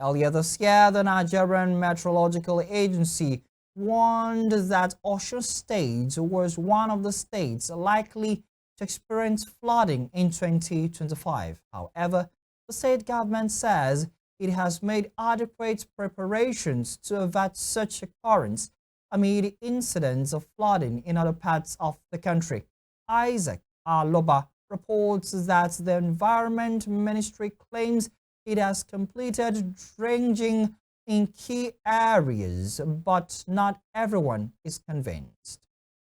Earlier this year, the Nigerian Meteorological Agency warned that Osun State was one of the states likely to experience flooding in 2025. However, the state government says it has made adequate preparations to avert such occurrence amid incidents of flooding in other parts of the country. Isaac Aloba reports that the Environment Ministry claims it has completed dredging in key areas, but not everyone is convinced.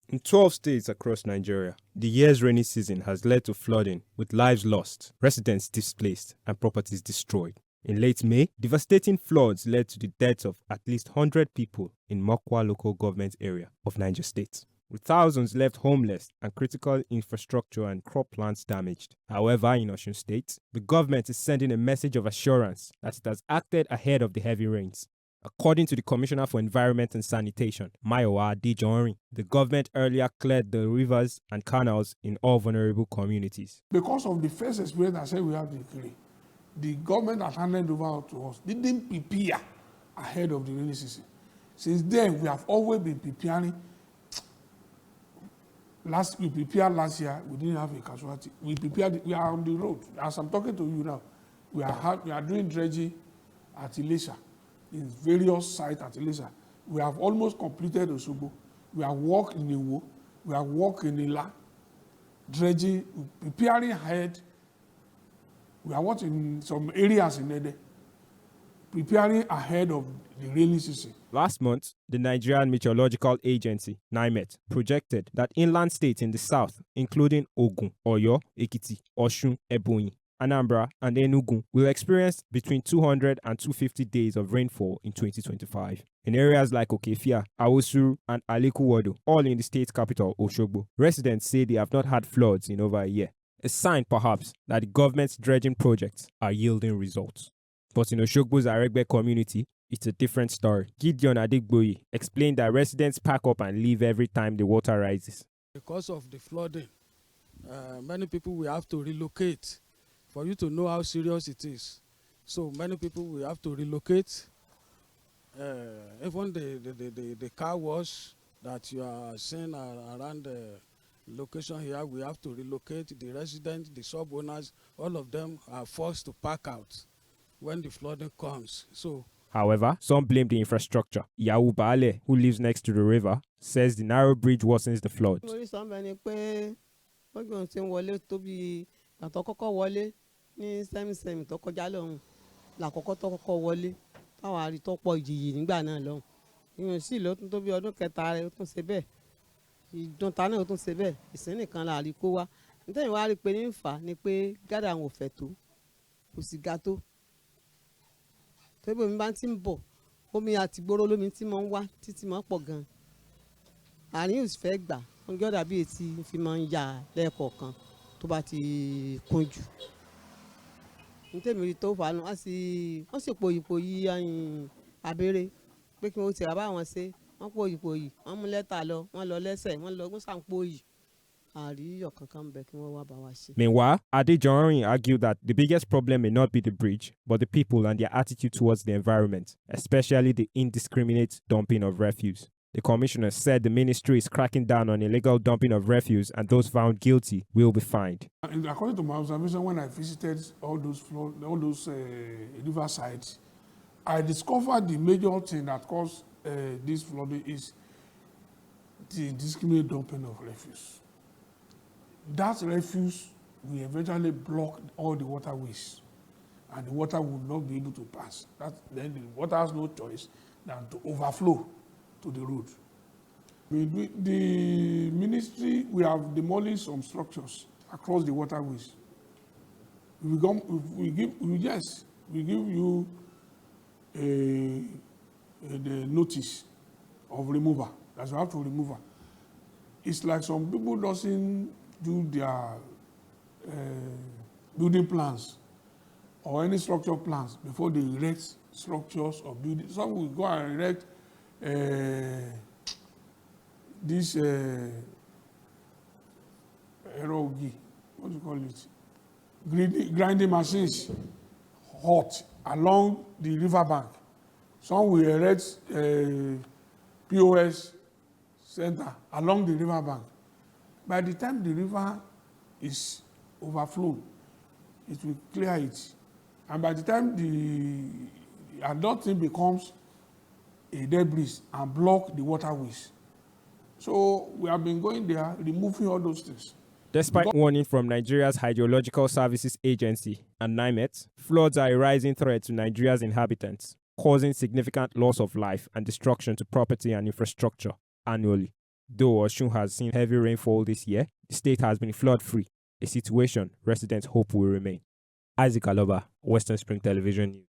In 12 states across Nigeria, the year's rainy season has led to flooding, with lives lost, residents displaced, and properties destroyed. In late May, devastating floods led to the deaths of at least 100 people in Mokwa local government area of Niger State, with thousands left homeless and critical infrastructure and crop plants damaged. However, in Osun State, the government is sending a message of assurance that it has acted ahead of the heavy rains. According to the Commissioner for Environment and Sanitation, Mayowa Dredging, the government earlier cleared the rivers and canals in all vulnerable communities. Because of the first experience I said we have to clean, the government has handed over to us. They didn't prepare ahead of the rainy season. Since then, we have always been preparing. We prepared last year, we didn't have a casualty. We prepared, we are on the road. As I'm talking to you now, we are doing dredging at Ilesha, in various sites at Ilesha. We have almost completed Osogbo. We are working in Iwo. We are working in Ila, dredging, preparing ahead. We are working in some areas in Ede, preparing ahead of the rainy season. Last month, the Nigerian Meteorological Agency, NIMET, projected that inland states in the south, including Ogun, Oyo, Ekiti, Osun, Ebonyi, Anambra, and Enugu, will experience between 200 and 250 days of rainfall in 2025. In areas like Okefia, Awosuru, and Alekuwodo, all in the state capital, Osogbo, residents say they have not had floods in over a year. A sign, perhaps, that the government's dredging projects are yielding results. But in Osogbo's Aregbe community, it's a different story. Gideon Adigboyi explained that residents pack up and leave every time the water rises. Because of the flooding, many people will have to relocate. For you to know how serious it is, so many people will have to relocate. Even the car wash that you are seeing around the location here, we have to relocate. The residents, the sub owners, all of them are forced to pack out when the flooding comes. So, however, some blame the infrastructure. Yawu Baale, who lives next to the river, says the narrow bridge worsens the floods. Ní sẹ́mi tó kọjá lọ́hùn làkọ́kọ́ tó kọ́kọ́ wọlé táwọn àrí tó pọ̀ ìjìyì nígbà náà lọ́hùn ìyẹn sì ló tún tó bí ọdún kẹta rẹ̀ ó tún ṣe bẹ́ẹ̀ ìdúnta náà ó tún ṣe bẹ́ẹ̀ ìsìn nìkan là rí kó wá nítorí wàá rí pé ní fà ni pé gádà àwọn ò fẹ̀ tó kò sì ga tó tó bí omi bá ti ń bọ̀ omi àti gbóró lómi tí mo ń wá títí mo pọ̀ gan àárín yóò fẹ́ gbà wọn gọ́dà bí etí fi máa ń yà lẹ́ẹ̀kọ̀ọ̀kan tó bá ti kún jù. Ntẹ́mi tó fà nù wọ́n sì pòyìpòyì abẹ́rẹ́ pé kí wọ́n ti rà bá wọn ṣe wọ́n pòyìpòyì wọ́n mú lẹ́tà lọ wọ́n lọ lẹ́sẹ̀ wọ́n lọ wọ́n sàǹpòyì àríyọ̀ kankan bẹ̀ kí wọ́n wá bá wa ṣe. Meanwhile, Adejorin argued that the biggest problem may not be the bridge, but the people and their attitude towards the environment, especially the indiscriminate dumping of refuse. The commissioner said the ministry is cracking down on illegal dumping of refuse and those found guilty will be fined. According to my observation, when I visited all those river sites, I discovered the major thing that caused this flooding is the indiscriminate dumping of refuse. That refuse will eventually block all the waterways, and the water will not be able to pass. Then the water has no choice than to overflow to the road. The ministry, we have demolished some structures across the waterways. We give you the notice of removal. That's how to remove her. It's like some people doesn't do their building plans or any structure plans before they erect structures or buildings. Some will go and erect this erogi, what do you call it? Grinding machines, hot along the river bank. Some will erect POS center along the river bank. By the time the river is overflown, it will clear it. And by the time the adult thing becomes a debris and block the waterways. So we have been going there, removing all those things. Despite warning from Nigeria's Hydrological Services Agency and NIMET, floods are a rising threat to Nigeria's inhabitants, causing significant loss of life and destruction to property and infrastructure annually. Though Osun has seen heavy rainfall this year, the state has been flood-free, a situation residents hope will remain. Isaac Aloba, Western Spring Television News.